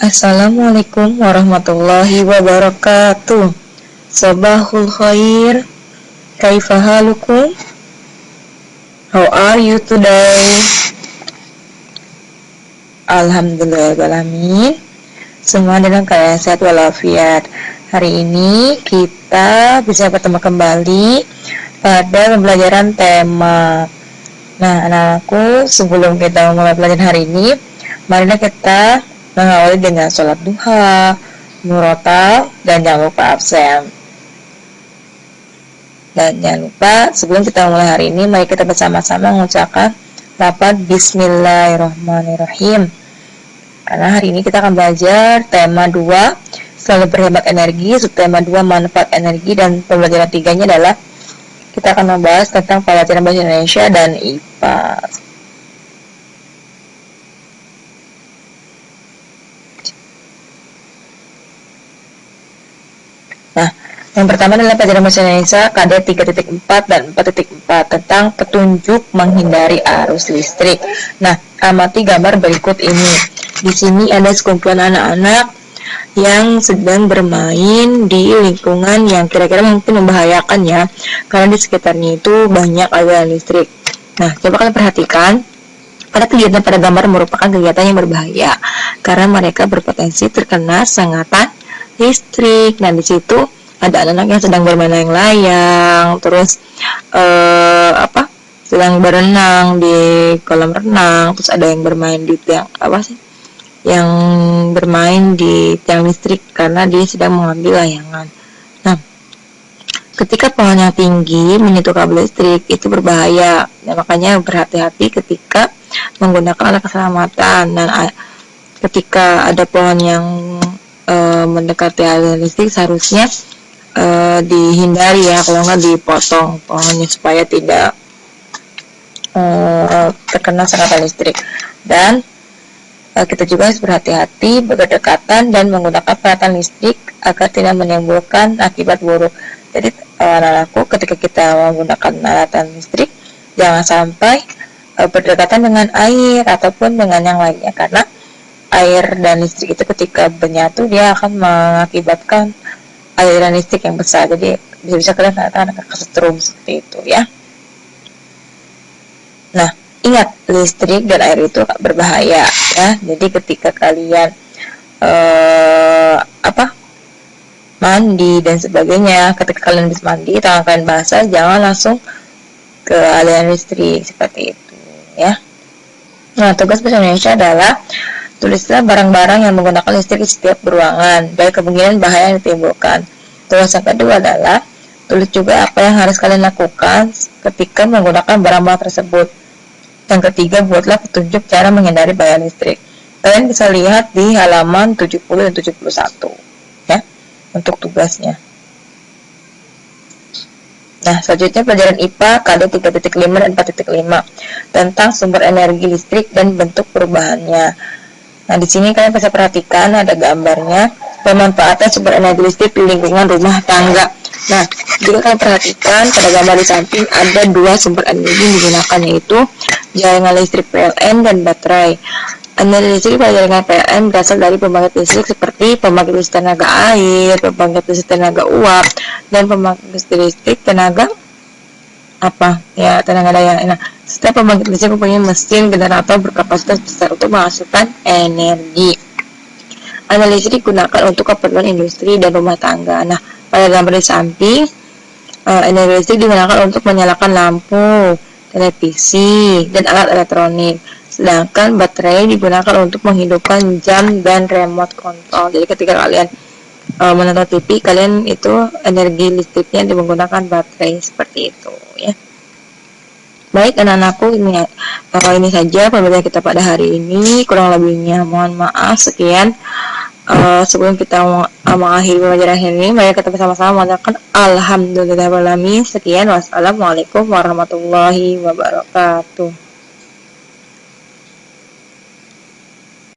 Assalamualaikum warahmatullahi wabarakatuh. Sabahul khair. Kaifa halukum? How are you today? Alhamdulillahirrahmanirrahim. Semua dalam keadaan sehat walafiat. Hari ini kita bisa bertemu kembali pada pembelajaran tema. Nah, anak-anakku, sebelum kita mulai pelajaran hari ini, marilah kita mengawali dengan sholat duha, murotal, dan jangan lupa absen. Dan jangan lupa, sebelum kita mulai hari ini, mari kita bersama-sama mengucapkan lafaz Bismillahirrahmanirrahim. Karena hari ini kita akan belajar tema 2, selalu berhemat energi, subtema 2, manfaat energi, dan pembelajaran 3-nya adalah kita akan membahas tentang pelajaran bahasa Indonesia dan IPA. Nah, yang pertama adalah pelajaran bahasa Indonesia KD 3.4 dan 4.4 tentang petunjuk menghindari arus listrik. Nah, amati gambar berikut ini. Di sini ada sekumpulan anak-anak yang sedang bermain di lingkungan yang kira-kira mungkin membahayakan ya, karena di sekitarnya itu banyak aliran listrik. Nah, coba kalian perhatikan, pada kegiatan pada gambar merupakan kegiatan yang berbahaya karena mereka berpotensi terkena sengatan listrik. Nah, di situ ada anak-anak yang sedang bermain layang-layang, terus sedang berenang di kolam renang, terus ada yang bermain di tiang yang bermain di tiang listrik karena dia sedang mengambil layangan. Nah, ketika pohon yang tinggi menyentuh kabel listrik itu berbahaya. Nah, makanya berhati-hati ketika menggunakan alat keselamatan. Dan ketika ada pohon yang mendekati aliran listrik seharusnya dihindari ya, kalau nggak dipotong pohonnya supaya tidak terkena sengatan listrik. Dan kita juga harus berhati-hati berdekatan dan menggunakan peralatan listrik agar tidak menimbulkan akibat buruk. Jadi anak-anakku, ketika kita menggunakan peralatan listrik jangan sampai berdekatan dengan air ataupun dengan yang lainnya, karena air dan listrik itu ketika menyatu dia akan mengakibatkan aliran listrik yang besar. Jadi bisa kalian anak-anak kesetrum seperti itu ya. Nah, ingat, listrik dan air itu berbahaya ya. Jadi ketika kalian mandi dan sebagainya, ketika kalian habis mandi tangan kalian basah, jangan langsung ke aliran listrik seperti itu ya. Nah, tugas bahasa Indonesia adalah tulislah barang-barang yang menggunakan listrik di setiap ruangan, baik kemungkinan bahaya yang ditimbulkan. Tugas yang kedua adalah tulis juga apa yang harus kalian lakukan ketika menggunakan barang-barang tersebut. Yang ketiga, buatlah petunjuk cara menghindari bahaya listrik. Kalian bisa lihat di halaman 70 dan 71 ya untuk tugasnya. Nah, selanjutnya pelajaran IPA KD 3.5 dan 4.5 tentang sumber energi listrik dan bentuk perubahannya. Nah, di sini kalian bisa perhatikan ada gambarnya pemanfaatan sumber energi listrik di lingkungan rumah tangga. Nah, jika kalian perhatikan pada gambar di samping ada dua sumber energi yang digunakan, yaitu jaringan listrik PLN dan baterai. Energi listrik pada jaringan PLN berasal dari pembangkit listrik seperti pembangkit listrik tenaga air, pembangkit listrik tenaga uap, dan pembangkit listrik tenaga tenaga daya. Nah, setiap pembangkit listrik mempunyai mesin generator berkapasitas besar untuk menghasilkan energi. Energi listrik digunakan untuk keperluan industri dan rumah tangga. Nah, pada gambar di samping, energi listrik digunakan untuk menyalakan lampu, televisi, dan alat elektronik. Sedangkan baterai digunakan untuk menghidupkan jam dan remote control. Jadi ketika kalian menonton TV, kalian itu energi listriknya menggunakan baterai seperti itu ya. Baik anak-anakku, ini saja pembelajaran kita pada hari ini. Kurang lebihnya mohon maaf. Sekian. Sebelum kita mengakhiri pembelajaran hari ini, mari kita bersama-sama mengatakan alhamdulillahirrahmanirrahim. Sekian, wassalamualaikum warahmatullahi wabarakatuh.